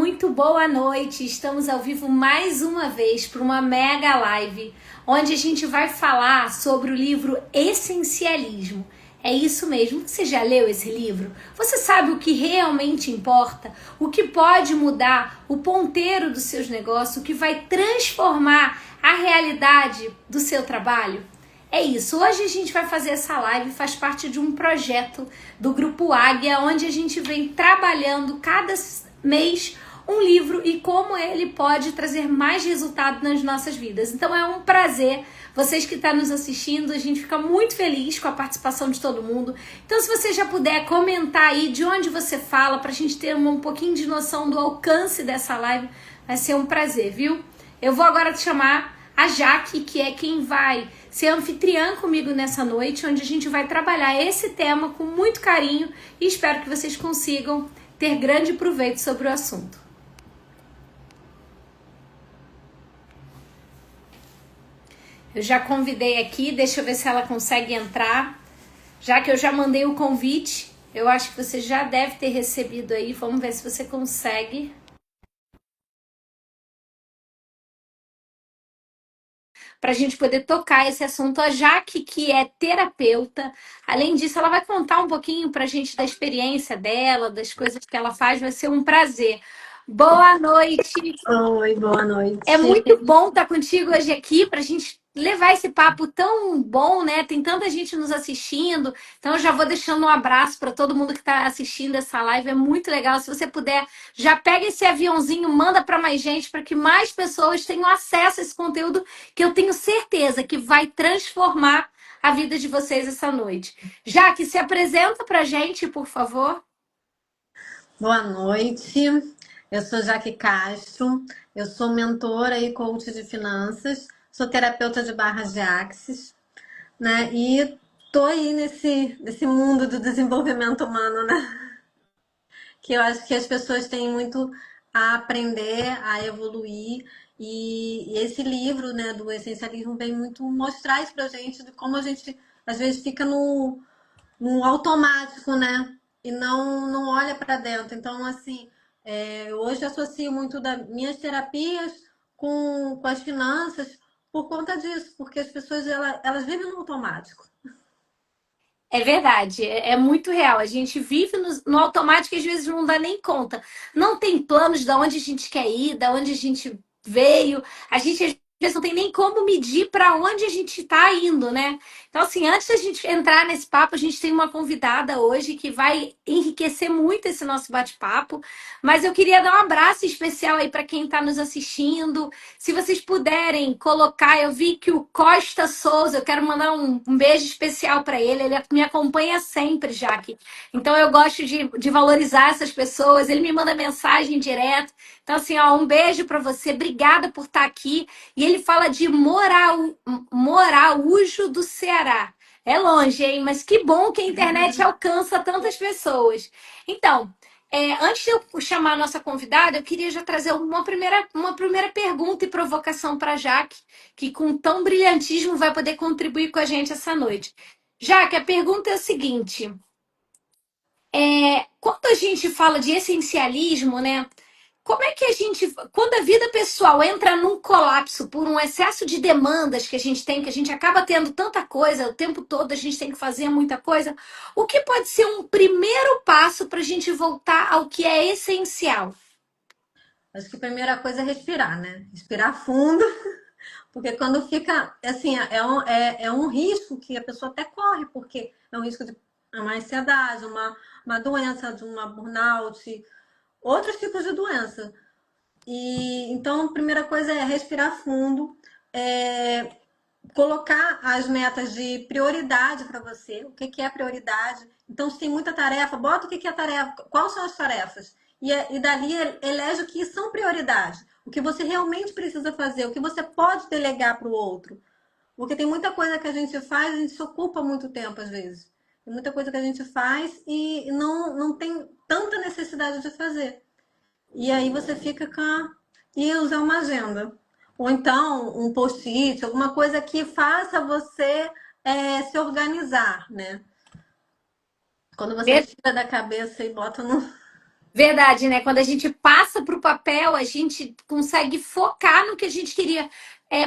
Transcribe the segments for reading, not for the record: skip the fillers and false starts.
muito boa noite. Estamos ao vivo mais uma vez para uma mega live, onde a gente vai falar sobre o livro Essencialismo. É isso mesmo. Você já leu esse livro? Você sabe o que realmente importa? O que pode mudar o ponteiro dos seus negócios? O que vai transformar a realidade do seu trabalho? É isso, hoje a gente vai fazer essa live, faz parte de um projeto do Grupo Águia, onde a gente vem trabalhando cada mês um livro e como ele pode trazer mais resultado nas nossas vidas. Então é um prazer, vocês que estão nos assistindo, a gente fica muito feliz com a participação de todo mundo. Então se você já puder comentar aí de onde você fala, para a gente ter um pouquinho de noção do alcance dessa live, vai ser um prazer, viu? Eu vou agora te chamar a Jaque, que é quem vai ser anfitriã comigo nessa noite, onde a gente vai trabalhar esse tema com muito carinho e espero que vocês consigam ter grande proveito sobre o assunto. Eu já convidei aqui, deixa eu ver se ela consegue entrar, já que eu já mandei o convite, eu acho que você já deve ter recebido aí, vamos ver se você consegue. Para a gente poder tocar esse assunto. A Jaque, que é terapeuta, além disso, ela vai contar um pouquinho para a gente da experiência dela, das coisas que ela faz, vai ser um prazer. Boa noite! Oi, boa noite. É muito bom estar contigo hoje aqui para a gente levar esse papo tão bom, né? Tem tanta gente nos assistindo. Então, eu já vou deixando um abraço para todo mundo que está assistindo essa live. É muito legal. Se você puder, já pega esse aviãozinho, manda para mais gente, para que mais pessoas tenham acesso a esse conteúdo que eu tenho certeza que vai transformar a vida de vocês essa noite. Jaque, se apresenta para a gente, por favor. Boa noite. Eu sou Jaque Castro. Eu sou mentora e coach de finanças. Sou terapeuta de barras de axis, né? E tô aí nesse mundo do desenvolvimento humano, né? Que eu acho que as pessoas têm muito a aprender, a evoluir. E esse livro, né, do essencialismo vem muito mostrar isso pra gente, de como a gente às vezes fica no automático, né? E não olha para dentro. Então, assim, eu hoje associo muito das minhas terapias com as finanças por conta disso, porque as pessoas elas vivem no automático. É verdade, é muito real. A gente vive no automático e às vezes não dá nem conta. Não tem planos de onde a gente quer ir, de onde a gente veio. A gente às vezes não tem nem como medir para onde a gente está indo, né? Então, assim, antes da gente entrar nesse papo, a gente tem uma convidada hoje que vai enriquecer muito esse nosso bate-papo. Mas eu queria dar um abraço especial aí para quem está nos assistindo. Se vocês puderem colocar, eu vi que o Costa Souza, eu quero mandar um beijo especial para ele. Ele me acompanha sempre, Jaque. Então eu gosto de valorizar essas pessoas. Ele me manda mensagem direto. Então, assim, ó, um beijo para você. Obrigada por estar aqui. E ele fala de Moraújo do Ceará. É longe, hein? Mas que bom que a internet alcança tantas pessoas. Então, antes de eu chamar a nossa convidada, eu queria já trazer uma primeira pergunta e provocação para a Jaque, que com tão brilhantismo vai poder contribuir com a gente essa noite. Jaque, a pergunta é a seguinte: quando a gente fala de essencialismo, né? Como é que a gente, quando a vida pessoal entra num colapso por um excesso de demandas que a gente tem, que a gente acaba tendo tanta coisa, o tempo todo a gente tem que fazer muita coisa, o que pode ser um primeiro passo para a gente voltar ao que é essencial? Acho que a primeira coisa é respirar, né? Respirar fundo, porque quando fica, assim, é um risco que a pessoa até corre, porque é um risco de uma ansiedade, uma doença, de uma burnout, outros tipos de doença. E então, a primeira coisa é respirar fundo, é, colocar as metas de prioridade para você. O que é prioridade? Então, se tem muita tarefa, bota o que é tarefa, quais são as tarefas. E dali elege o que são prioridades, o que você realmente precisa fazer, o que você pode delegar para o outro. Porque tem muita coisa que a gente faz, a gente se ocupa muito tempo às vezes. Tem muita coisa que a gente faz e não tem tanta necessidade de fazer. E aí você fica com e usar uma agenda. Ou então um post-it, alguma coisa que faça você se organizar, né? Quando você tira da cabeça e bota no. Verdade, né? Quando a gente passa para o papel, a gente consegue focar no que a gente queria.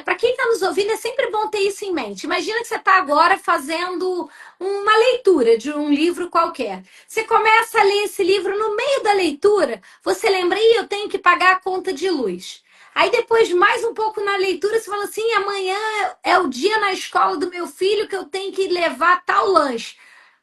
Para quem está nos ouvindo, é sempre bom ter isso em mente. Imagina que você está agora fazendo uma leitura de um livro qualquer. Você começa a ler esse livro, no meio da leitura, você lembra, eu tenho que pagar a conta de luz. Aí depois, mais um pouco na leitura, você fala assim: amanhã é o dia na escola do meu filho que eu tenho que levar tal lanche.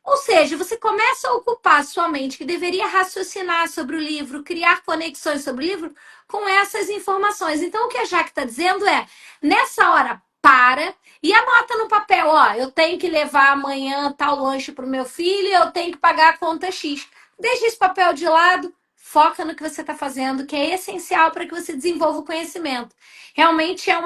Ou seja, você começa a ocupar a sua mente, que deveria raciocinar sobre o livro, criar conexões sobre o livro, com essas informações. Então, o que a Jaque está dizendo é, nessa hora, para e anota no papel, ó, eu tenho que levar amanhã tal lanche para o meu filho, eu tenho que pagar a conta X. Deixa esse papel de lado, foca no que você está fazendo, que é essencial para que você desenvolva o conhecimento. Realmente é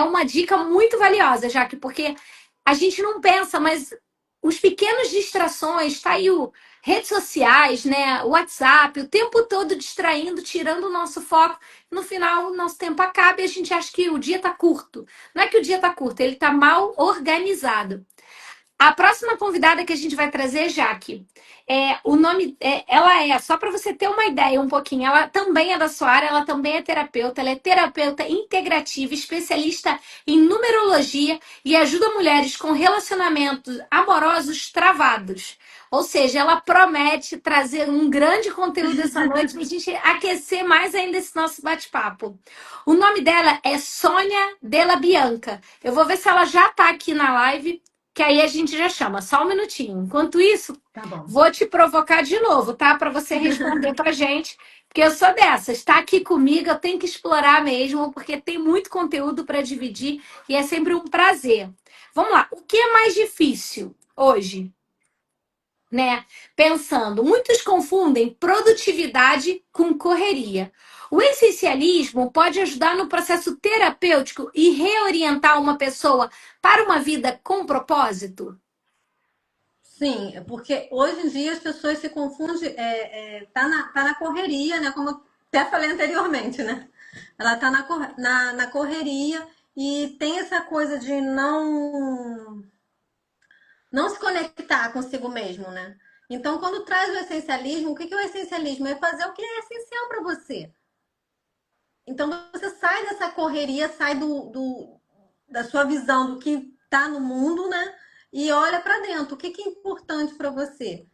uma dica muito valiosa, Jaque, porque a gente não pensa, mas os pequenos distrações, tá aí o redes sociais, né, o WhatsApp, o tempo todo distraindo, tirando o nosso foco. No final, o nosso tempo acaba e a gente acha que o dia tá curto. Não é que o dia tá curto, ele tá mal organizado. A próxima convidada que a gente vai trazer, Jaque, o nome, ela só para você ter uma ideia um pouquinho, ela também é da sua área, ela também é terapeuta, ela é terapeuta integrativa, especialista em numerologia e ajuda mulheres com relacionamentos amorosos travados. Ou seja, ela promete trazer um grande conteúdo essa noite para a gente aquecer mais ainda esse nosso bate-papo. O nome dela é Sônia Della Bianca. Eu vou ver se ela já está aqui na live, que aí a gente já chama. Só um minutinho. Enquanto isso, Tá bom. vou te provocar de novo, tá? Para você responder pra gente. Porque eu sou dessas. Está aqui comigo, eu tenho que explorar mesmo, porque tem muito conteúdo para dividir e é sempre um prazer. Vamos lá. O que é mais difícil hoje? Né? Pensando, muitos confundem produtividade com correria. O essencialismo pode ajudar no processo terapêutico e reorientar uma pessoa para uma vida com propósito? Sim, porque hoje em dia as pessoas se confundem, tá na correria, né? Como eu até falei anteriormente, né? Ela tá na correria e tem essa coisa de não se conectar consigo mesmo, né? Então, quando traz o essencialismo, o que é o essencialismo? É fazer o que é essencial para você. Então, você sai dessa correria, sai da sua visão do que está no mundo, né? E olha para dentro. O que é importante para você?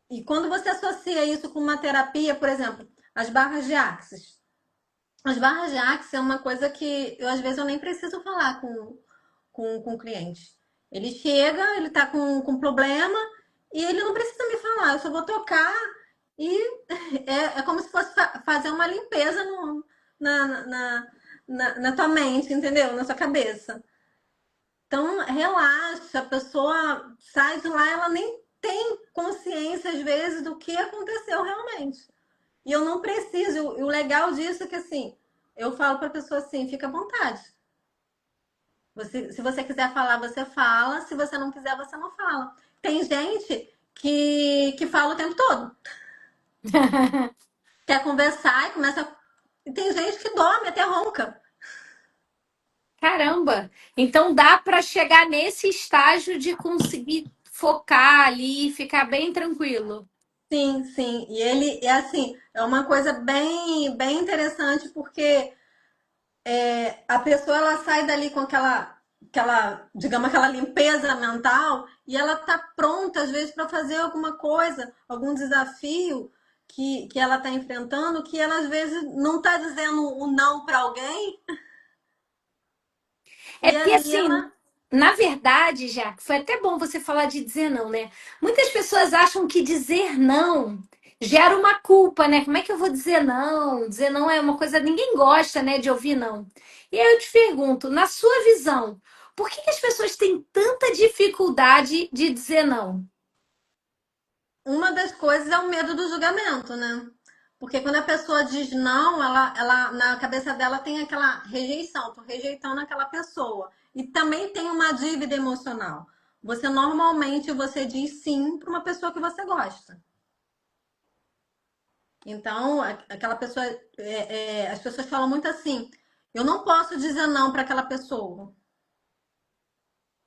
E quando você associa isso com uma terapia, por exemplo, as barras de Axis. As barras de Axis é uma coisa que às vezes eu nem preciso falar com o cliente. Ele chega, ele tá com problema e ele não precisa me falar, eu só vou tocar e é como se fosse fazer uma limpeza na, na, na tua mente, entendeu? Na sua cabeça. Então, relaxa, a pessoa sai de lá, ela nem tem consciência, às vezes, do que aconteceu realmente. E eu não preciso, e o legal disso é que, assim, eu falo para a pessoa assim, fica à vontade. Se você quiser falar, você fala. Se você não quiser, você não fala. Tem gente que fala o tempo todo. Quer conversar e começa. E tem gente que dorme, até ronca. Caramba! Então dá para chegar nesse estágio de conseguir focar ali e ficar bem tranquilo. Sim, sim. E ele é assim, é uma coisa bem interessante, porque a pessoa ela sai dali com digamos, aquela limpeza mental e ela tá pronta, às vezes, para fazer alguma coisa, algum desafio que ela está enfrentando, que ela às vezes não está dizendo o não para alguém, É e porque ali assim, ela. na verdade, já foi até bom você falar de dizer não, né? Muitas pessoas acham que dizer não gera uma culpa, né? Como é que eu vou dizer não? Dizer não é uma coisa, ninguém gosta, né, de ouvir não. E aí eu te pergunto, na sua visão, por que as pessoas têm tanta dificuldade de dizer não? Uma das coisas é o medo do julgamento, né? Porque quando a pessoa diz não, ela na cabeça dela tem aquela rejeição, tô rejeitando aquela pessoa. E também tem uma dívida emocional. Você diz sim para uma pessoa que você gosta. Então, aquela pessoa, as pessoas falam muito assim: eu não posso dizer não para aquela pessoa.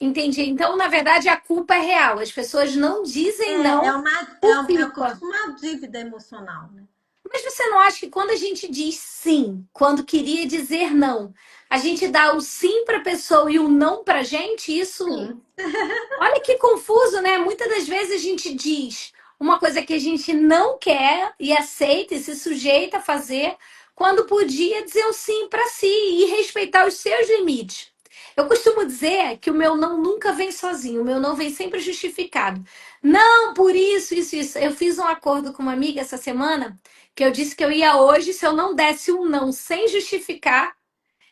Entendi. Então, na verdade, a culpa é real. As pessoas não dizem É, não é uma, por é como se culpa. fosse uma dívida emocional, né? Mas você não acha que quando a gente diz sim, quando queria dizer não, a gente dá o sim para a pessoa e o não para a gente? Isso, Sim. olha que confuso, né? Muitas das vezes a gente diz uma coisa que a gente não quer e aceita e se sujeita a fazer, quando podia dizer o sim para si e respeitar os seus limites. Eu costumo dizer que o meu não nunca vem sozinho, o meu não vem sempre justificado. Não, por isso, isso, isso. Eu fiz um acordo com uma amiga essa semana que eu disse que eu ia hoje, se eu não desse um não sem justificar,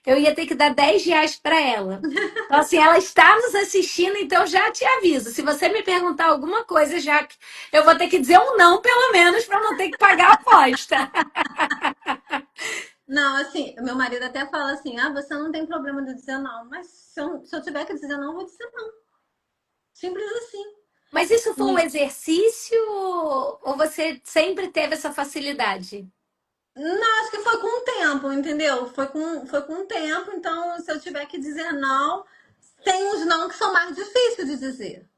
eu ia ter que dar R$ 10 para ela. Então, assim, ela está nos assistindo, então já te aviso. Se você me perguntar alguma coisa, já que eu vou ter que dizer um não, pelo menos, para não ter que pagar a aposta. Não, assim, meu marido até fala assim: ah, você não tem problema de dizer não, mas se eu tiver que dizer não, eu vou dizer não. Simples assim. Mas isso foi um E, exercício ou você sempre teve essa facilidade? não, acho que foi com o tempo, entendeu? Foi com o tempo, então se eu tiver que dizer não, tem uns não que são mais difíceis de dizer.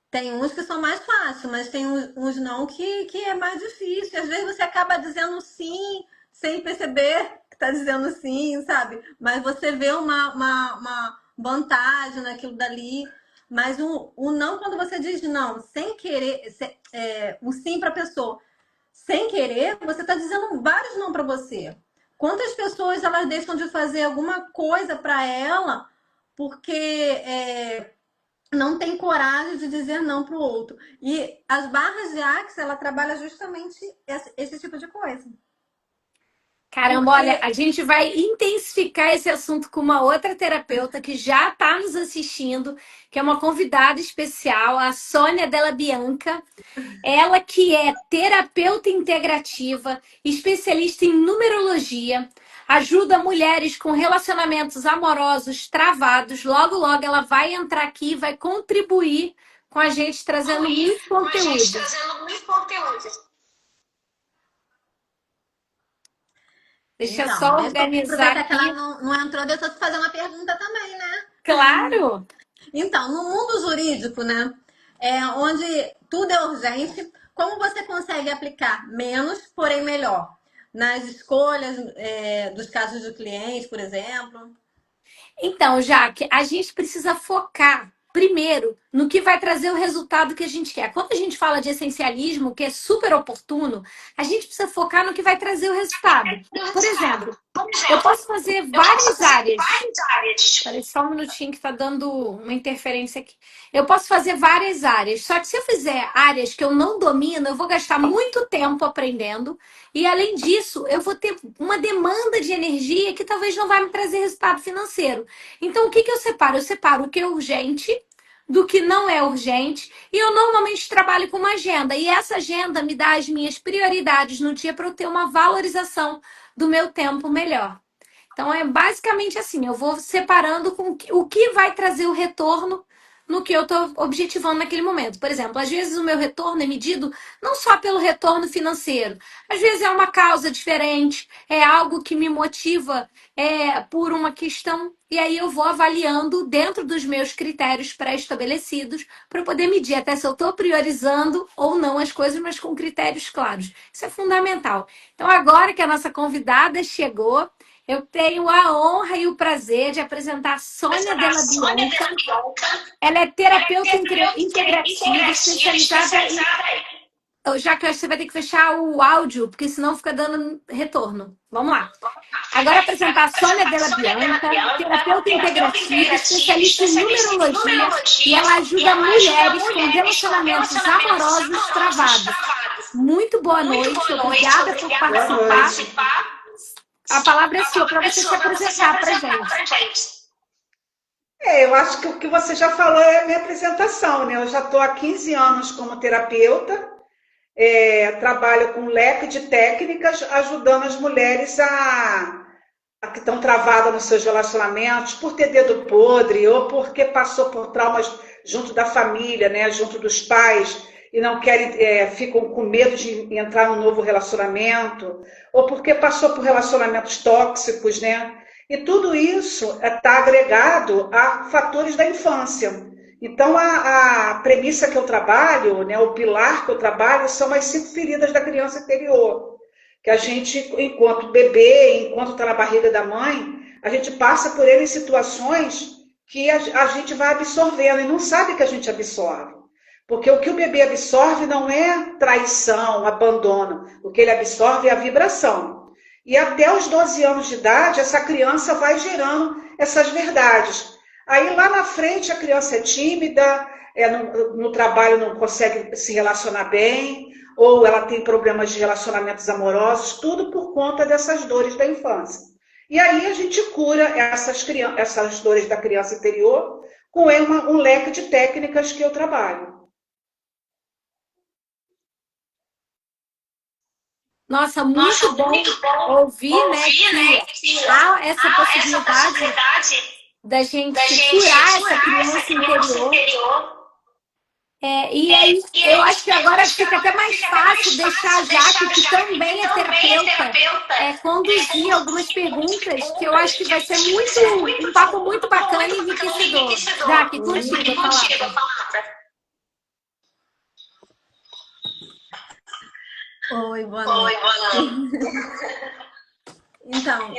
Tem uns que são mais fáceis, mas tem uns não que é mais difícil. Às vezes você acaba dizendo sim, sem perceber que está dizendo sim, sabe? Mas você vê uma vantagem naquilo dali. Mas o não, quando você diz não, sem querer, o sim para a pessoa, sem querer, você está dizendo vários não para você. Quantas pessoas elas deixam de fazer alguma coisa para ela porque não tem coragem de dizer não para o outro. E as barras de Axel, ela trabalha justamente esse tipo de coisa. Caramba, olha, Porque, a gente vai intensificar esse assunto com uma outra terapeuta que já está nos assistindo, que é uma convidada especial, a Sônia Della Bianca. Ela que é terapeuta integrativa, especialista em numerologia, ajuda mulheres com relacionamentos amorosos travados. Logo, logo ela vai entrar aqui e vai contribuir com a gente trazendo muito conteúdo. Deixa eu então, só deixa eu organizar aproveitar que ela aqui. não entrou, deixa eu te fazer uma pergunta também, né? Claro! Então, no mundo jurídico, né, onde tudo é urgente, como você consegue aplicar menos, porém melhor? Nas escolhas dos casos do cliente, por exemplo? Então, Jaque, a gente precisa focar primeiro no que vai trazer o resultado que a gente quer. Quando a gente fala de essencialismo, que é super oportuno, a gente precisa focar no que vai trazer o resultado. Por exemplo, eu posso fazer várias áreas. Espera só um minutinho que está dando uma interferência aqui. Eu posso fazer várias áreas, só que se eu fizer áreas que eu não domino, eu vou gastar muito tempo aprendendo e, além disso, eu vou ter uma demanda de energia que talvez não vai me trazer resultado financeiro. Então, o que eu separo? Eu separo o que é urgente do que não é urgente e eu normalmente trabalho com uma agenda e essa agenda me dá as minhas prioridades no dia para eu ter uma valorização do meu tempo melhor. Então é basicamente assim, eu vou separando com o que vai trazer o retorno no que eu estou objetivando naquele momento. Por exemplo, às vezes o meu retorno é medido não só pelo retorno financeiro, às vezes é uma causa diferente, é algo que me motiva por uma questão, e aí eu vou avaliando dentro dos meus critérios pré-estabelecidos para poder medir até se eu estou priorizando ou não as coisas, mas com critérios claros. Isso é fundamental. Então, agora que a nossa convidada chegou, eu tenho a honra e o prazer de apresentar a Sônia Della Bianca. Ela é terapeuta integrativa, especializada em. Já que você vai ter que fechar o áudio, porque senão fica dando retorno. Vamos lá. Agora apresentar a Sônia Della Bianca, terapeuta integrativa, especialista em numerologia, e ela ajuda mulheres com relacionamentos amorosos travados. Muito boa noite, obrigada por participar. A palavra é sua para você se apresentar para gente. Eu acho que o que você já falou é a minha apresentação, né? Eu já estou há 15 anos como terapeuta, trabalho com um leque de técnicas, ajudando as mulheres a que estão travadas nos seus relacionamentos por ter dedo podre ou porque passou por traumas junto da família, né? Junto dos pais e não querem, ficam com medo de entrar num novo relacionamento ou porque passou por relacionamentos tóxicos, né? E tudo isso está agregado a fatores da infância. Então, a premissa que eu trabalho, né, o pilar que eu trabalho, são as 5 feridas da criança interior. Que a gente, enquanto bebê, enquanto está na barriga da mãe, a gente passa por ele em situações que a gente vai absorvendo e não sabe que a gente absorve. Porque o que o bebê absorve não é traição, abandono. O que ele absorve é a vibração. E até os 12 anos de idade, essa criança vai gerando essas verdades. Aí lá na frente a criança é tímida, no trabalho não consegue se relacionar bem, ou ela tem problemas de relacionamentos amorosos, tudo por conta dessas dores da infância. E aí a gente cura essas dores da criança interior com um leque de técnicas que eu trabalho. Nossa, muito bom ouvir, né, que há essa possibilidade da gente curar essa criança interior. E aí, eu acho que agora fica até mais fácil deixar a Jaque, que também é terapeuta, conduzir algumas perguntas, que eu acho que vai ser um papo muito bacana e enriquecedor. Jaque, contigo a palavra. Oi, boa noite. Então,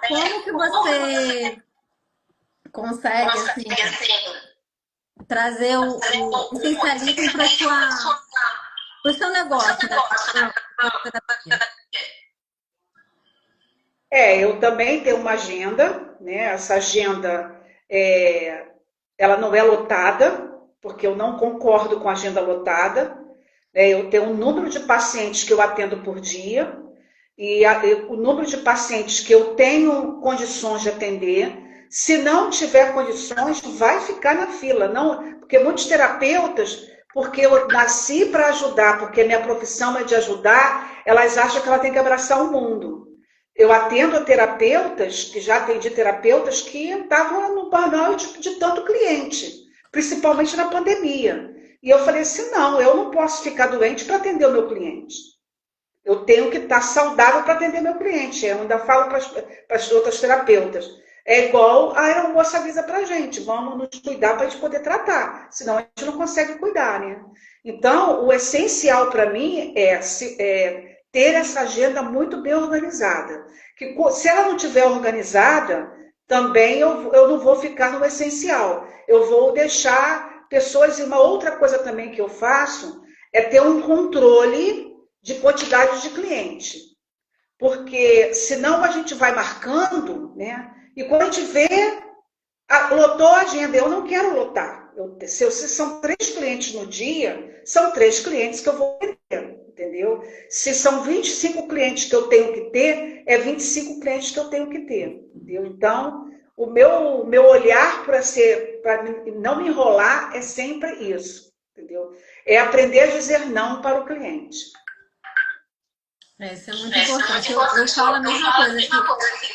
como que você consegue, assim, trazer o essencialismo para o seu negócio, né? Eu também tenho uma agenda, né? Essa agenda, ela não é lotada, porque eu não concordo com a agenda lotada. Eu tenho um número de pacientes que eu atendo por dia e o número de pacientes que eu tenho condições de atender. Se não tiver condições, vai ficar na fila. Não, porque muitos terapeutas, porque eu nasci para ajudar, porque minha profissão é de ajudar, elas acham que ela tem que abraçar o mundo. Eu atendo terapeutas, que já atendi terapeutas que estavam no burnout de tanto cliente, principalmente na pandemia. E eu falei assim, não, eu não posso ficar doente para atender o meu cliente. Eu tenho que estar saudável para atender meu cliente. Eu ainda falo para as outras terapeutas. É igual a aeromoça avisa para a gente, vamos nos cuidar para a gente poder tratar, senão a gente não consegue cuidar, né? Então, o essencial para mim é ter essa agenda muito bem organizada. Que se ela não estiver organizada, também eu não vou ficar no essencial. Eu vou deixar pessoas, e uma outra coisa também que eu faço é ter um controle de quantidade de cliente. Porque senão a gente vai marcando, né? E quando a gente vê, lotou a agenda. Eu não quero lotar. Se são 3 clientes no dia, são 3 clientes que eu vou ter, entendeu? Se são 25 clientes que eu tenho que ter, é 25 clientes que eu tenho que ter, entendeu? Então, o meu olhar para não me enrolar é sempre isso, entendeu? É aprender a dizer não para o cliente. Isso é muito importante. Eu falo a mesma coisa,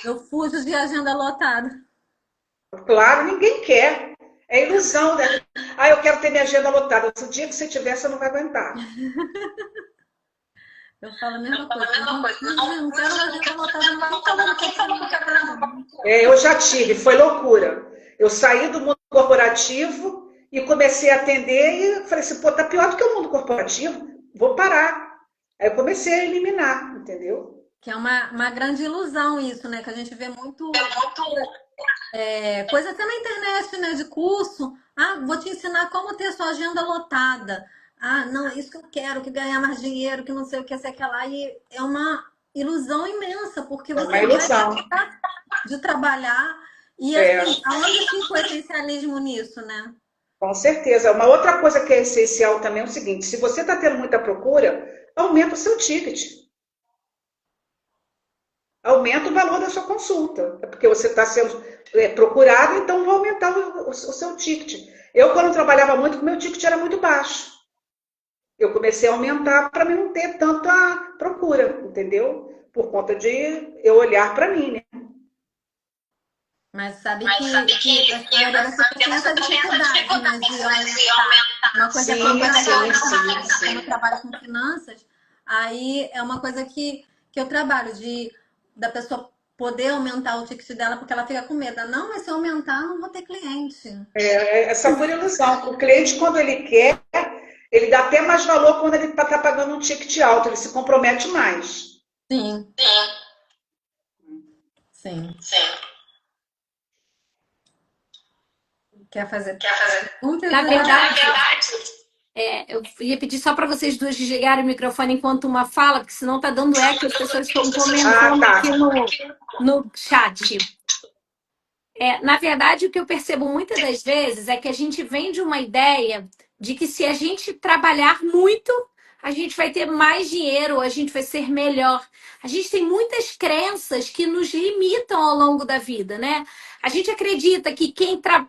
que eu fujo de agenda lotada. Claro, ninguém quer. É ilusão, né? Eu quero ter minha agenda lotada. Se o dia que você tiver, você não vai aguentar. Eu falo a mesma coisa. Não quero agenda lotada, não quero. Eu já tive, foi loucura. Eu saí do mundo corporativo e comecei a atender e falei assim, pô, tá pior do que o mundo corporativo, vou parar. Aí eu comecei a eliminar, entendeu? Que é uma grande ilusão isso, né? Que a gente vê muito coisa até na internet, né? De curso. Vou te ensinar como ter sua agenda lotada. Não, é isso que eu quero, que ganhar mais dinheiro, que não sei o que, sei que lá. E é uma ilusão imensa, porque você vai deixar de trabalhar. E assim, aonde fica o essencialismo nisso, né? Com certeza. Uma outra coisa que é essencial também é o seguinte, se você está tendo muita procura, aumenta o seu ticket. Aumenta o valor da sua consulta. É porque você está sendo procurado, então vou aumentar o seu ticket. Eu, quando trabalhava muito, o meu ticket era muito baixo. Eu comecei a aumentar para mim não ter tanta procura, entendeu? Por conta de eu olhar para mim, né? Mas sabe que a maioria das pessoas tem essa dificuldade, né, de aumentar. Uma coisa que eu trabalho com finanças, aí é uma coisa que eu trabalho, da pessoa poder aumentar o ticket dela, porque ela fica com medo. Não, mas se eu aumentar, eu não vou ter cliente. Essa por ilusão. O cliente, quando ele quer, ele dá até mais valor quando ele está pagando um ticket alto, ele se compromete mais. Sim, sim. Quer fazer perguntas? Na verdade, eu ia pedir só para vocês duas desligarem o microfone enquanto uma fala, porque senão tá dando eco, as pessoas estão Ah, comentando tá. aqui no chat. Na verdade, o que eu percebo muitas das vezes é que a gente vem de uma ideia de que se a gente trabalhar muito, a gente vai ter mais dinheiro, a gente vai ser melhor. A gente tem muitas crenças que nos limitam ao longo da vida, né? A gente acredita que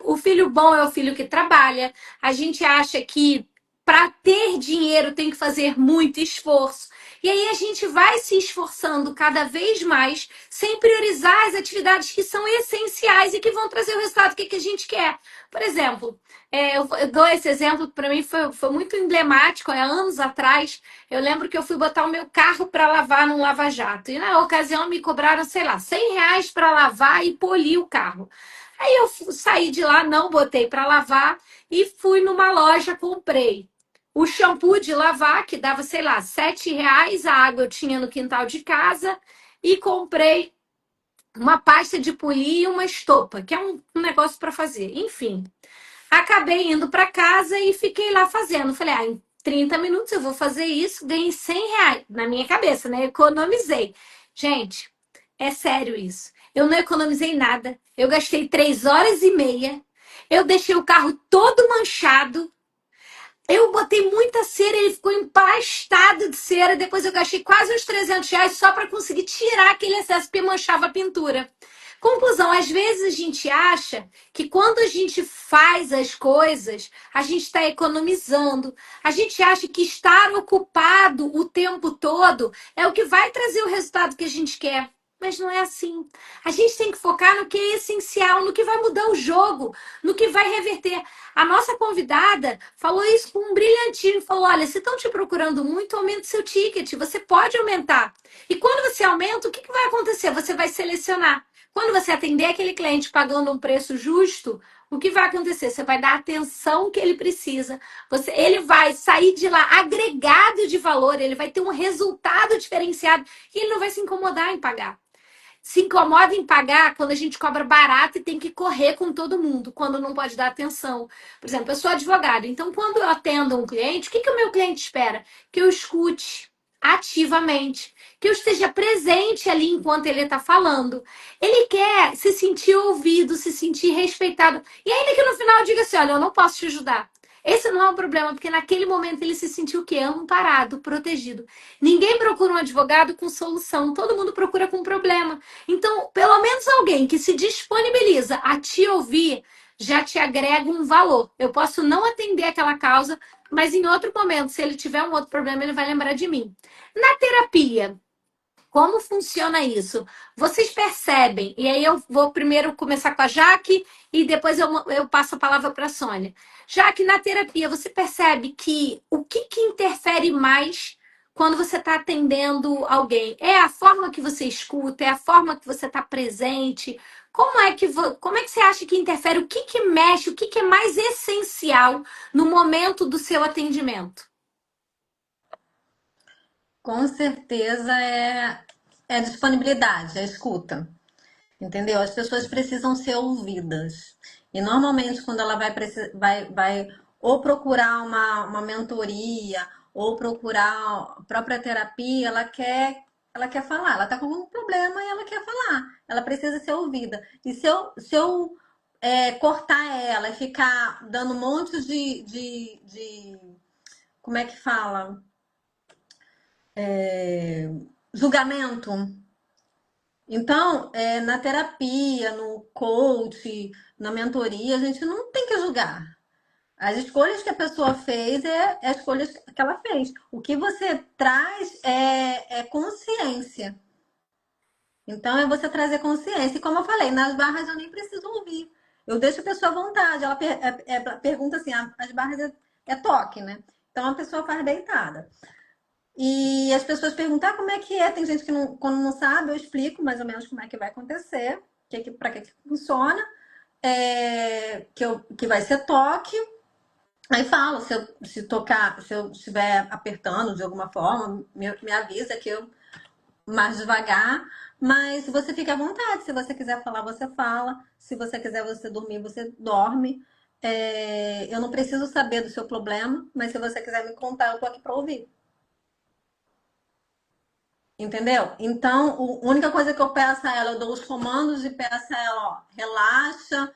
o filho bom é o filho que trabalha. A gente acha que para ter dinheiro tem que fazer muito esforço. E aí a gente vai se esforçando cada vez mais sem priorizar as atividades que são essenciais e que vão trazer o resultado que a gente quer. Por exemplo, eu dou esse exemplo que para mim foi muito emblemático. Há anos atrás, eu lembro que eu fui botar o meu carro para lavar num lava-jato. E na ocasião me cobraram, sei lá, R$ 100 para lavar e polir o carro. Aí eu saí de lá, não botei para lavar e fui numa loja, comprei o shampoo de lavar, que dava, sei lá, R$ 7. A água eu tinha no quintal de casa. E comprei uma pasta de polir e uma estopa, que é um negócio para fazer. Enfim, acabei indo para casa e fiquei lá fazendo. Falei, em 30 minutos eu vou fazer isso, ganhei R$ 100 na minha cabeça, né? Economizei. Gente, é sério isso. Eu não economizei nada. Eu gastei 3 horas e meia. Eu deixei o carro todo manchado. Eu botei muita cera, ele ficou empastado de cera. Depois eu gastei quase uns R$ 300 só para conseguir tirar aquele excesso que manchava a pintura. Conclusão, às vezes a gente acha que quando a gente faz as coisas, a gente está economizando. A gente acha que estar ocupado o tempo todo é o que vai trazer o resultado que a gente quer. Mas não é assim. A gente tem que focar no que é essencial, no que vai mudar o jogo, no que vai reverter. A nossa convidada falou isso com um brilhantismo. Falou, olha, se estão te procurando muito, aumente seu ticket. Você pode aumentar. E quando você aumenta, o que vai acontecer? Você vai selecionar. Quando você atender aquele cliente pagando um preço justo, o que vai acontecer? Você vai dar a atenção que ele precisa. Ele vai sair de lá agregado de valor, ele vai ter um resultado diferenciado e ele não vai se incomodar em pagar. Se incomoda em pagar quando a gente cobra barato e tem que correr com todo mundo, quando não pode dar atenção. Por exemplo, eu sou advogada, então quando eu atendo um cliente, o que o meu cliente espera? Que eu escute ativamente, que eu esteja presente ali enquanto ele está falando. Ele quer se sentir ouvido, se sentir respeitado. E ainda que no final eu diga assim, olha, eu não posso te ajudar. Esse não é um problema, porque naquele momento ele se sentiu o quê? Amparado, protegido. Ninguém procura um advogado com solução, todo mundo procura com problema. Então, pelo menos alguém que se disponibiliza a te ouvir já te agrega um valor. Eu posso não atender aquela causa, mas em outro momento, se ele tiver um outro problema, ele vai lembrar de mim. Na terapia, como funciona isso? Vocês percebem, e aí eu vou primeiro começar com a Jaque e depois eu passo a palavra para a Sônia. Jaque, na terapia, você percebe que o que interfere mais quando você está atendendo alguém? É a forma que você escuta? É a forma que você está presente? Como é que você acha que interfere? O que mexe? O que é mais essencial no momento do seu atendimento? Com certeza é a disponibilidade, a escuta. Entendeu? As pessoas precisam ser ouvidas. E normalmente, quando ela vai ou procurar uma mentoria, ou procurar a própria terapia, ela quer falar, ela está com algum problema e ela quer falar. Ela precisa ser ouvida. E se eu cortar ela e ficar dando um monte de como é que fala? Julgamento. Então, na terapia, no coach, na mentoria, a gente não tem que julgar. As escolhas que a pessoa fez é as escolhas que ela fez. O que você traz é consciência. Então, é você trazer consciência. E como eu falei, nas barras eu nem preciso ouvir. Eu deixo a pessoa à vontade. Ela pergunta assim, as barras é toque, né? Então, a pessoa faz deitada. E as pessoas perguntam, como é que é? Tem gente que não, quando não sabe, eu explico mais ou menos como é que vai acontecer, para que funciona, que vai ser toque. Aí falo, se tocar, se eu estiver apertando de alguma forma, me avisa que eu mais devagar, mas você fica à vontade. Se você quiser falar, você fala. Se você quiser você dormir, você dorme. Eu não preciso saber do seu problema, mas se você quiser me contar, eu tô aqui para ouvir. Entendeu? Então, a única coisa que eu peço a ela, eu dou os comandos e peço a ela, ó, relaxa,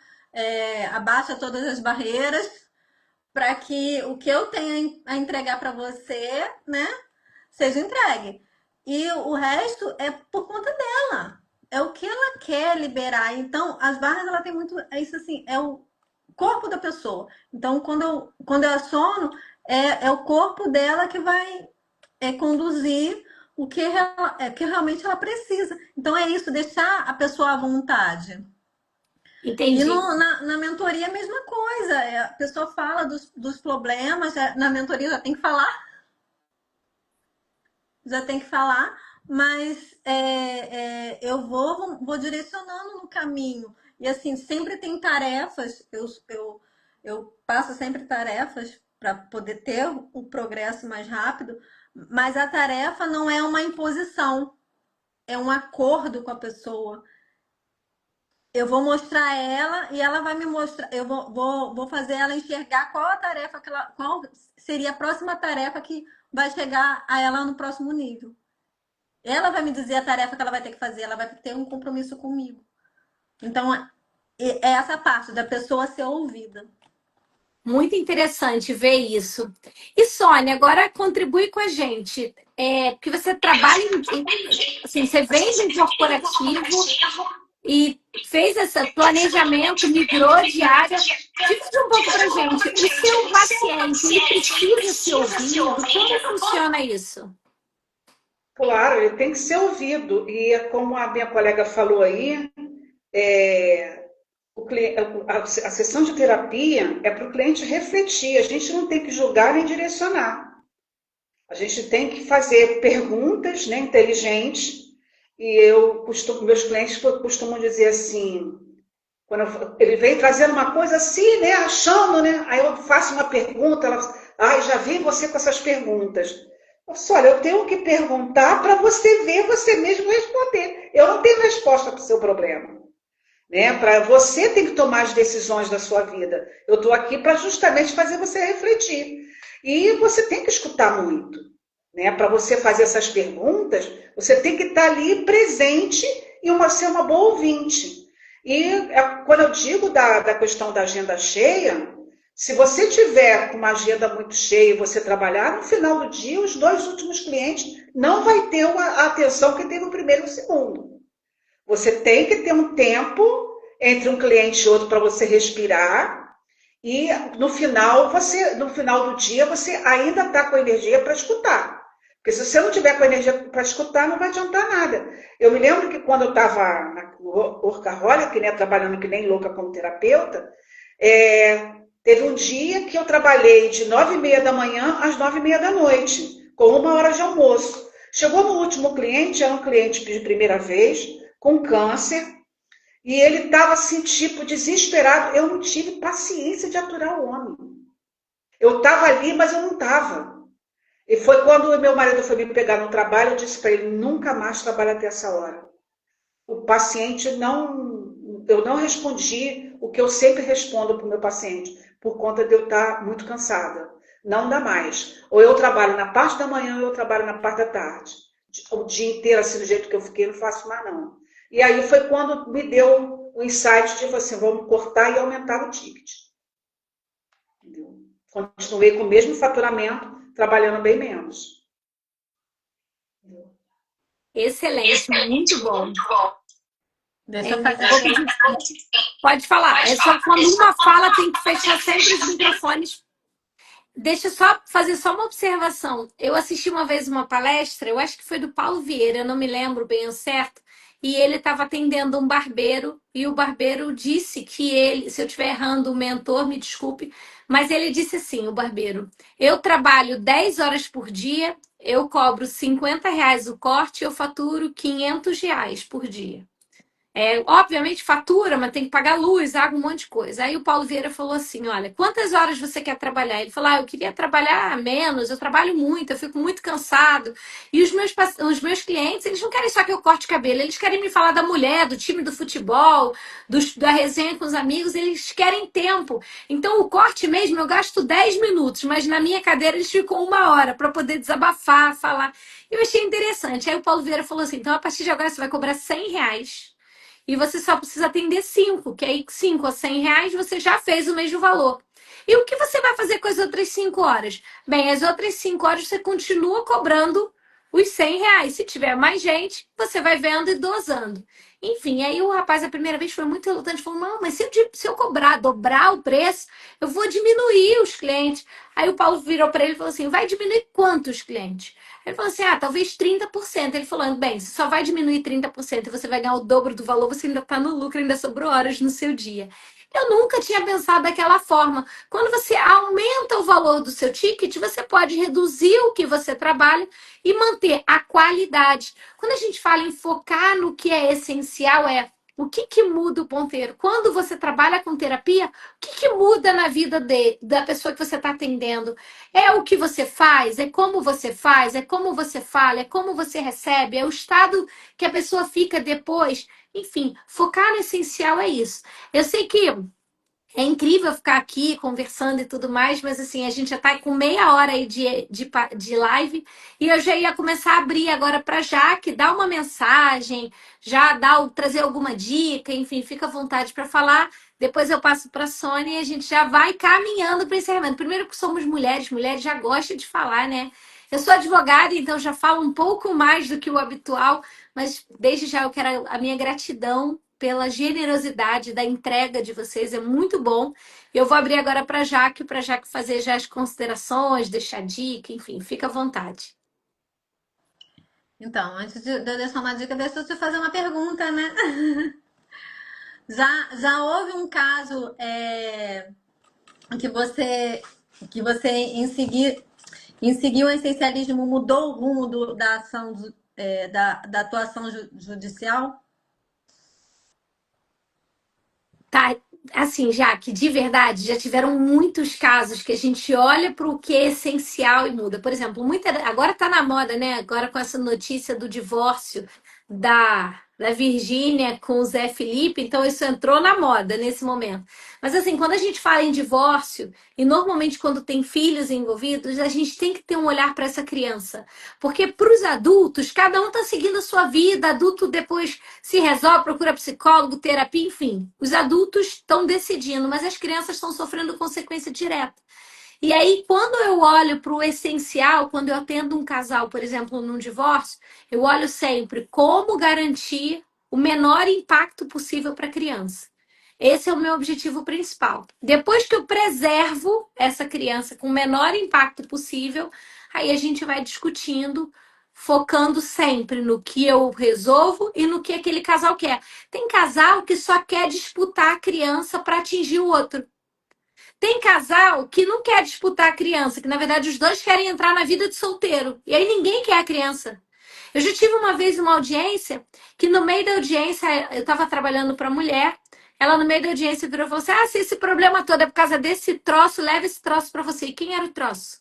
abaixa todas as barreiras, para que o que eu tenho a entregar para você, né, seja entregue. E o resto é por conta dela. É o que ela quer liberar. Então, as barras, ela tem muito. É isso assim, é o corpo da pessoa. Então, quando eu assono, é o corpo dela que vai conduzir que realmente ela precisa. Então, é isso, deixar a pessoa à vontade. E Entendi. na mentoria é a mesma coisa. A pessoa fala dos problemas, na mentoria já tem que falar, mas eu vou direcionando no caminho. E assim, sempre tem tarefas, eu passo sempre tarefas para poder ter o progresso mais rápido, mas a tarefa não é uma imposição, é um acordo com a pessoa. Eu vou mostrar a ela e ela vai me mostrar. Eu vou fazer ela enxergar qual a tarefa qual seria a próxima tarefa que vai chegar a ela no próximo nível. Ela vai me dizer a tarefa que ela vai ter que fazer, ela vai ter um compromisso comigo. Então, é essa parte da pessoa ser ouvida. Muito interessante ver isso. E Sônia, agora contribui com a gente. Porque você trabalha assim, você vem de um corporativo e fez esse planejamento, migrou de área. Divide um pouco para a gente. O seu paciente, ele precisa ser ouvido? Como funciona isso? Claro, ele tem que ser ouvido. E como a minha colega falou aí, é, a sessão de terapia é para o cliente refletir. A gente não tem que julgar nem direcionar. A gente tem que fazer perguntas, né, inteligentes. E meus clientes costumam dizer assim, ele vem trazendo uma coisa assim, né, achando, né? Aí eu faço uma pergunta, ela, já vi você com essas perguntas. Olha, eu tenho que perguntar para você ver, você mesmo responder. Eu não tenho resposta para o seu problema. Né? Para você tem que tomar as decisões da sua vida. Eu estou aqui para justamente fazer você refletir. E você tem que escutar muito. Né? Para você fazer essas perguntas, você tem que estar ali presente e ser uma boa ouvinte. E quando eu digo da questão da agenda cheia, se você tiver uma agenda muito cheia e você trabalhar, no final do dia, os 2 últimos clientes não vai ter a atenção que teve o primeiro e o segundo. Você tem que ter um tempo entre um cliente e outro para você respirar e no final do dia você ainda está com energia para escutar. Porque se você não tiver com energia para escutar, não vai adiantar nada. Eu me lembro que quando eu estava na Workaholic, né, trabalhando que nem louca como terapeuta, teve um dia que eu trabalhei de 9h30 da manhã às 9h30 da noite, com 1 hora de almoço. Chegou no último cliente, era um cliente de primeira vez, com câncer, e ele estava assim, tipo, desesperado. Eu não tive paciência de aturar o homem. Eu estava ali, mas eu não estava. E foi quando o meu marido foi me pegar no trabalho, eu disse para ele, nunca mais trabalha até essa hora. O paciente não... Eu não respondi o que eu sempre respondo para o meu paciente, por conta de eu estar muito cansada. Não dá mais. Ou eu trabalho na parte da manhã, ou eu trabalho na parte da tarde. O dia inteiro, assim, do jeito que eu fiquei, não faço mais, não. E aí foi quando me deu o insight de assim, vamos cortar e aumentar o ticket. Entendeu? Continuei com o mesmo faturamento, trabalhando bem menos. Excelente, muito bom. Deixa eu fazer Pode falar. É só quando uma fala, tem que fechar sempre os microfones. Deixa eu só fazer só uma observação. Eu assisti uma vez uma palestra, eu acho que foi do Paulo Vieira, eu não me lembro bem o certo, e ele estava atendendo um barbeiro, e o barbeiro disse que ele, se eu estiver errando, o mentor, me desculpe, mas ele disse assim, o barbeiro, eu trabalho 10 horas por dia eu cobro R$ 50 o corte e eu faturo R$ 500 por dia. Obviamente fatura, mas tem que pagar luz, água, um monte de coisa. Aí o Paulo Vieira falou assim: olha, quantas horas você quer trabalhar? Ele falou: eu queria trabalhar menos, eu trabalho muito, eu fico muito cansado. E os meus clientes, eles não querem só que eu corte cabelo, eles querem me falar da mulher, do time do futebol, da resenha com os amigos, eles querem tempo. Então o corte mesmo eu gasto 10 minutos, mas na minha cadeira eles ficam 1 hora para poder desabafar, falar. Eu achei interessante. Aí o Paulo Vieira falou assim: então a partir de agora você vai cobrar R$ 100 e você só precisa atender 5, que aí 5 a R$ 100 você já fez o mesmo valor. E o que você vai fazer com as outras 5 horas? Bem, as outras 5 horas você continua cobrando os R$ 100. Se tiver mais gente, você vai vendo e dosando. Enfim, aí o rapaz, a primeira vez, foi muito relutante. Falou, não, mas se eu cobrar, dobrar o preço, eu vou diminuir os clientes. Aí o Paulo virou para ele e falou assim, vai diminuir quantos clientes? Ele falou assim, talvez 30%. Ele falou, bem, se só vai diminuir 30% e você vai ganhar o dobro do valor, você ainda está no lucro, ainda sobrou horas no seu dia. Eu nunca tinha pensado daquela forma. Quando você aumenta o valor do seu ticket, você pode reduzir o que você trabalha e manter a qualidade. Quando a gente fala em focar no que é essencial, o que muda o ponteiro? Quando você trabalha com terapia, o que muda na vida da pessoa que você está atendendo? É o que você faz, é como você faz, é como você fala, é como você recebe, é o estado que a pessoa fica depois. Enfim, focar no essencial é isso. Eu sei que é incrível ficar aqui conversando e tudo mais, mas assim, a gente já está com meia hora aí de live e eu já ia começar a abrir agora para Jaque, dar uma mensagem, trazer alguma dica, enfim, fica à vontade para falar. Depois eu passo para a Sônia e a gente já vai caminhando para o encerramento. Primeiro que somos mulheres, mulheres já gostam de falar, né? Eu sou advogada, então já falo um pouco mais do que o habitual, mas desde já eu quero a minha gratidão pela generosidade da entrega de vocês, é muito bom. Eu vou abrir agora para a Jaque fazer já as considerações, deixar dica, enfim, fica à vontade. Então, antes de eu deixar uma dica, deixa eu te fazer uma pergunta, né? Já houve um caso que você em seguir o essencialismo mudou o rumo da ação da atuação judicial? Tá, assim, Jaque, de verdade, já tiveram muitos casos que a gente olha para o que é essencial e muda. Por exemplo, agora tá na moda, né? Agora com essa notícia do divórcio da Virgínia com o Zé Felipe, então isso entrou na moda nesse momento. Mas assim, quando a gente fala em divórcio, e normalmente quando tem filhos envolvidos, a gente tem que ter um olhar para essa criança. Porque para os adultos, cada um está seguindo a sua vida, adulto depois se resolve, procura psicólogo, terapia, enfim. Os adultos estão decidindo, mas as crianças estão sofrendo consequência direta. E aí, quando eu olho para o essencial, quando eu atendo um casal, por exemplo, num divórcio, eu olho sempre como garantir o menor impacto possível para a criança. Esse é o meu objetivo principal. Depois que eu preservo essa criança com o menor impacto possível, aí a gente vai discutindo, focando sempre no que eu resolvo e no que aquele casal quer. Tem casal que só quer disputar a criança para atingir o outro. Tem casal que não quer disputar a criança, que na verdade os dois querem entrar na vida de solteiro. E aí ninguém quer a criança. Eu já tive uma vez uma audiência que no meio da audiência eu estava trabalhando para mulher. Ela no meio da audiência virou e falou assim: se esse problema todo é por causa desse troço, leva esse troço para você. E quem era o troço?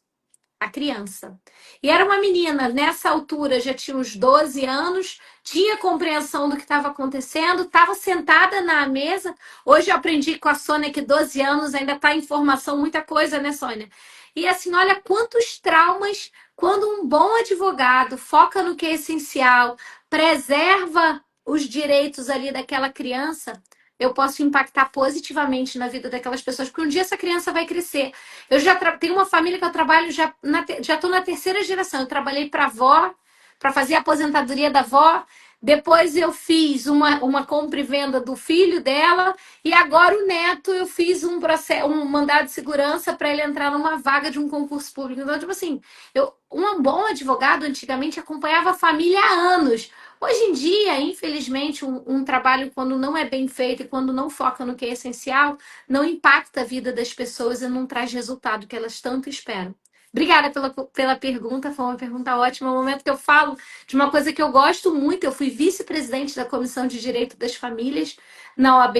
A criança. E era uma menina, nessa altura já tinha uns 12 anos, tinha compreensão do que estava acontecendo, estava sentada na mesa. Hoje eu aprendi com a Sônia que 12 anos ainda está em formação, muita coisa, né, Sônia? E assim, olha quantos traumas, quando um bom advogado foca no que é essencial, preserva os direitos ali daquela criança, eu posso impactar positivamente na vida daquelas pessoas, porque um dia essa criança vai crescer. Eu já tenho uma família que eu trabalho, já estou na terceira geração. Eu trabalhei para a avó, para fazer a aposentadoria da avó. Depois eu fiz uma compra e venda do filho dela. E agora o neto, eu fiz um mandado de segurança para ele entrar numa vaga de um concurso público. Então, tipo assim, um bom advogado antigamente acompanhava a família há anos. Hoje em dia, infelizmente, um trabalho, quando não é bem feito e quando não foca no que é essencial, não impacta a vida das pessoas e não traz resultado que elas tanto esperam. Obrigada pela pergunta, foi uma pergunta ótima. É um momento que eu falo de uma coisa que eu gosto muito. Eu fui vice-presidente da Comissão de Direito das Famílias na OAB.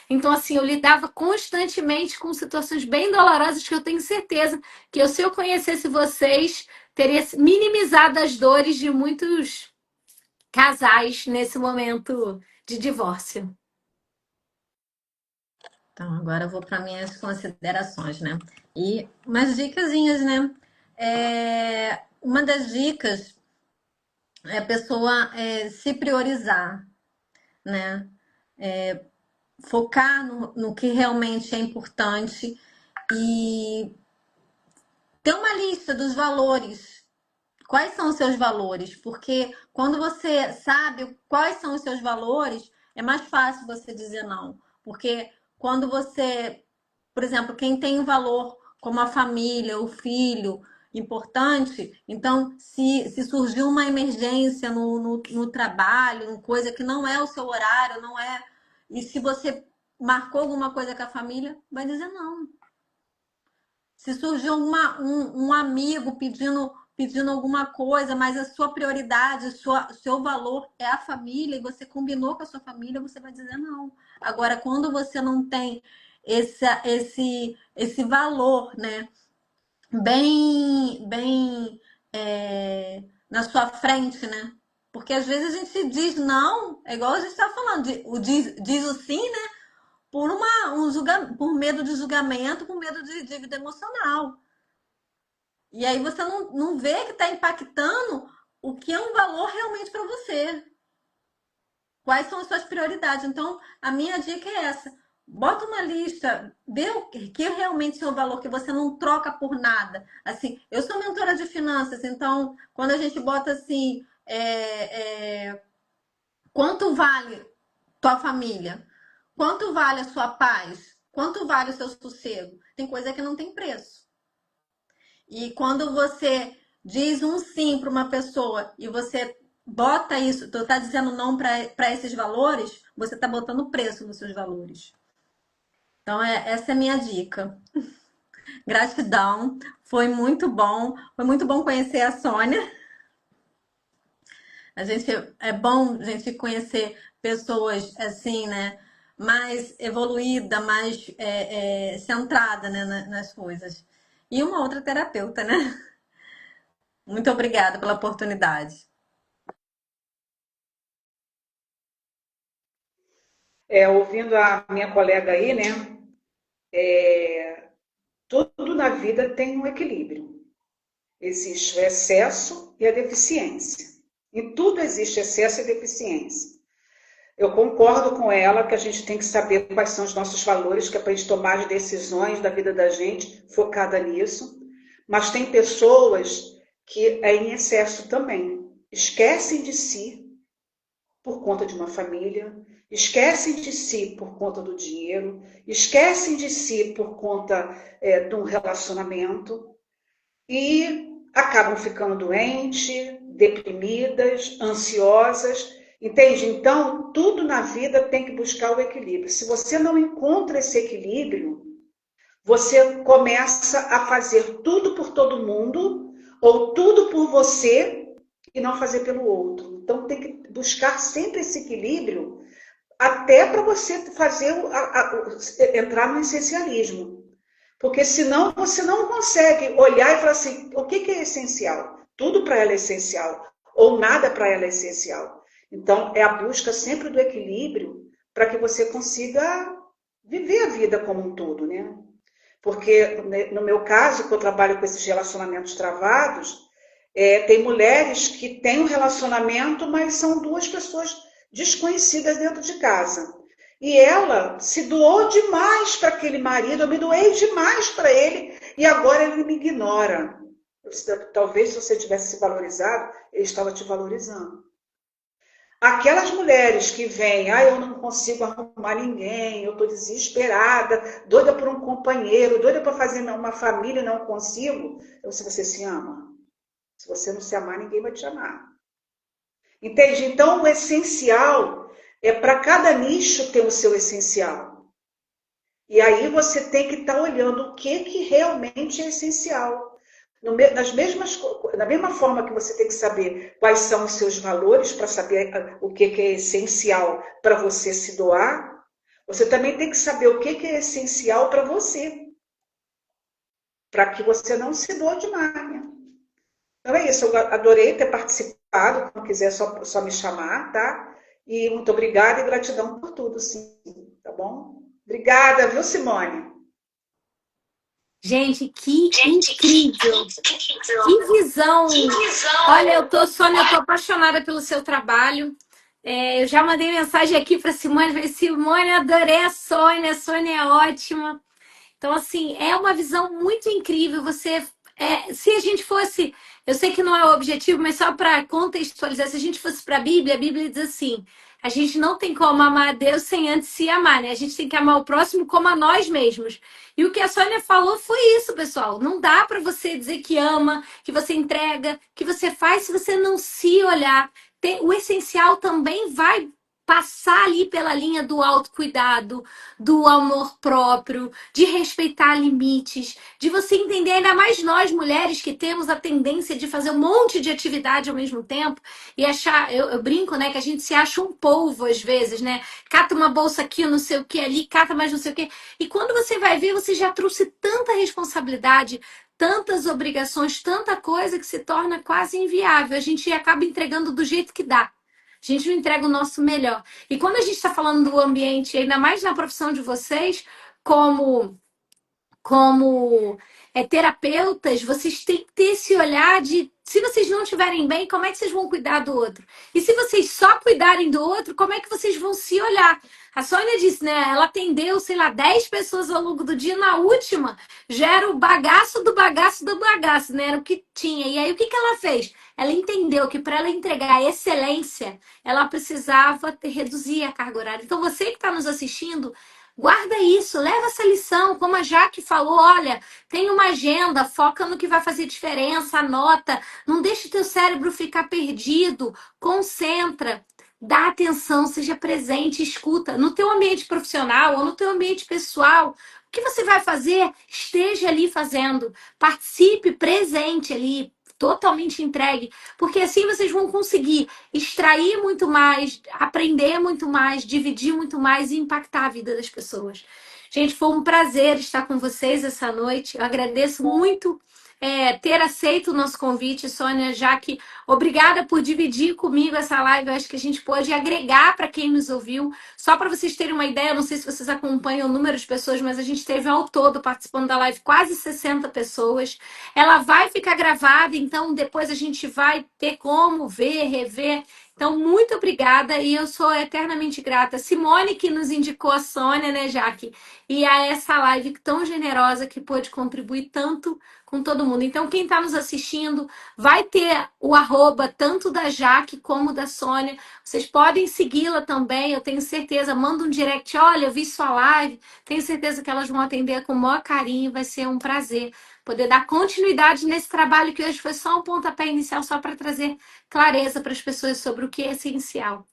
Então, assim, eu lidava constantemente com situações bem dolorosas que eu tenho certeza que se eu conhecesse vocês, teria minimizado as dores de muitos casais nesse momento de divórcio. Então, agora eu vou para minhas considerações, né? E umas dicasinhas, né? Uma das dicas é a pessoa se priorizar, né? Focar no que realmente é importante e ter uma lista dos valores. Quais são os seus valores? Porque quando você sabe quais são os seus valores, é mais fácil você dizer não. Porque quando você, por exemplo, quem tem um valor como a família, o filho, importante, então se surgiu uma emergência no trabalho, coisa que não é o seu horário, não é. E se você marcou alguma coisa com a família, vai dizer não. Se surgiu um amigo pedindo alguma coisa, mas a sua prioridade, seu valor é a família e você combinou com a sua família, você vai dizer não. Agora, quando você não tem esse valor, né, bem na sua frente, né? Porque às vezes a gente diz não, é igual a gente estava falando, diz o sim, né? Por medo de julgamento, por medo de dívida emocional. E aí você não vê que está impactando o que é um valor realmente para você. Quais são as suas prioridades? Então, a minha dica é essa. Bota uma lista, vê o que realmente é o valor que você não troca por nada. Assim, eu sou mentora de finanças, então, quando a gente bota assim, quanto vale tua família? Quanto vale a sua paz? Quanto vale o seu sossego? Tem coisa que não tem preço. E quando você diz um sim para uma pessoa e você bota isso, tu tá dizendo não para esses valores, você tá botando preço nos seus valores. Então, essa é a minha dica. Gratidão, foi muito bom. Foi muito bom conhecer a Sônia. É bom a gente conhecer pessoas assim, né? Mais evoluída, mais centrada, né, nas coisas. E uma outra terapeuta, né? Muito obrigada pela oportunidade. Ouvindo a minha colega aí, né? Tudo na vida tem um equilíbrio. Existe o excesso e a deficiência. Em tudo existe excesso e deficiência. Eu concordo com ela que a gente tem que saber quais são os nossos valores, que é para a gente tomar as decisões da vida da gente focada nisso. Mas tem pessoas que é em excesso também. Esquecem de si por conta de uma família, esquecem de si por conta do dinheiro, esquecem de si por conta de um relacionamento e acabam ficando doentes, deprimidas, ansiosas, entende? Então, tudo na vida tem que buscar o equilíbrio. Se você não encontra esse equilíbrio, você começa a fazer tudo por todo mundo ou tudo por você e não fazer pelo outro. Então, tem que buscar sempre esse equilíbrio até para você fazer entrar no essencialismo. Porque senão você não consegue olhar e falar assim, o que é essencial? Tudo para ela é essencial, ou nada para ela é essencial. Então, é a busca sempre do equilíbrio para que você consiga viver a vida como um todo, né? Porque, no meu caso, que eu trabalho com esses relacionamentos travados, tem mulheres que têm um relacionamento, mas são duas pessoas desconhecidas dentro de casa. E ela se doou demais para aquele marido, eu me doei demais para ele, e agora ele me ignora. Talvez se você tivesse se valorizado, ele estava te valorizando. Aquelas mulheres que vêm, eu não consigo arrumar ninguém, eu estou desesperada, doida por um companheiro, doida para fazer uma família e não consigo. Se você se ama, se você não se amar, ninguém vai te amar. Entende? Então, o essencial é para cada nicho ter o seu essencial. E aí você tem que estar olhando o que realmente é essencial. Da mesma forma que você tem que saber quais são os seus valores para saber o que é essencial para você se doar, você também tem que saber o que é essencial para você, para que você não se doe demais. Né? Então é isso, eu adorei ter participado, quando quiser só me chamar, tá? E muito obrigada e gratidão por tudo, sim, tá bom? Obrigada, viu, Simone? Gente, que incrível! Que visão! Olha, Sônia, eu tô apaixonada pelo seu trabalho. Eu já mandei mensagem aqui para Simone, falei, Simone, adorei a Sônia é ótima. Então, assim, é uma visão muito incrível. Se a gente fosse, eu sei que não é o objetivo, mas só para contextualizar, se a gente fosse para a Bíblia diz assim: a gente não tem como amar a Deus sem antes se amar, né? A gente tem que amar o próximo como a nós mesmos. E o que a Sônia falou foi isso, pessoal. Não dá para você dizer que ama, que você entrega, que você faz se você não se olhar. O essencial também vai passar ali pela linha do autocuidado, do amor próprio, de respeitar limites, de você entender, ainda mais nós mulheres que temos a tendência de fazer um monte de atividade ao mesmo tempo e achar, eu brinco, né, que a gente se acha um polvo às vezes, né? Cata uma bolsa aqui, não sei o que ali, cata mais não sei o que. E quando você vai ver, você já trouxe tanta responsabilidade, tantas obrigações, tanta coisa que se torna quase inviável. A gente acaba entregando do jeito que dá. A gente não entrega o nosso melhor. E quando a gente está falando do ambiente, ainda mais na profissão de vocês, como terapeutas, vocês têm que ter esse olhar de se vocês não estiverem bem, como é que vocês vão cuidar do outro? E se vocês só cuidarem do outro, como é que vocês vão se olhar? A Sônia disse, né? Ela atendeu, sei lá, 10 pessoas ao longo do dia. Na última, já era o bagaço do bagaço do bagaço, né? Era o que tinha. E aí, o que que ela fez? Ela entendeu que para ela entregar a excelência, ela precisava reduzir a carga horária. Então, você que está nos assistindo, guarda isso, leva essa lição, como a Jaque falou, olha, tem uma agenda, foca no que vai fazer diferença, anota, não deixe teu cérebro ficar perdido, concentra, dá atenção, seja presente, escuta. No teu ambiente profissional ou no teu ambiente pessoal, o que você vai fazer, esteja ali fazendo, participe, presente ali, totalmente entregue, porque assim vocês vão conseguir extrair muito mais, aprender muito mais, dividir muito mais e impactar a vida das pessoas. Gente, foi um prazer estar com vocês essa noite. Eu agradeço muito ter aceito o nosso convite, Sônia, já que obrigada por dividir comigo essa live. Eu acho que a gente pode agregar para quem nos ouviu. Só para vocês terem uma ideia, não sei se vocês acompanham o número de pessoas, mas a gente teve ao todo participando da live quase 60 pessoas. Ela vai ficar gravada, então depois a gente vai ter como ver, rever. Então, muito obrigada e eu sou eternamente grata. Simone, que nos indicou a Sônia, né, Jaque? E a essa live tão generosa que pôde contribuir tanto com todo mundo. Então, quem está nos assistindo, vai ter o arroba tanto da Jaque como da Sônia. Vocês podem segui-la também, eu tenho certeza. Manda um direct, olha, eu vi sua live. Tenho certeza que elas vão atender com o maior carinho, vai ser um prazer poder dar continuidade nesse trabalho que hoje foi só um pontapé inicial, só para trazer clareza para as pessoas sobre o que é essencial.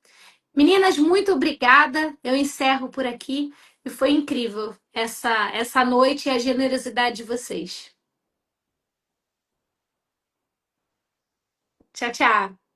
Meninas, muito obrigada. Eu encerro por aqui e foi incrível essa noite e a generosidade de vocês. Tchau, tchau.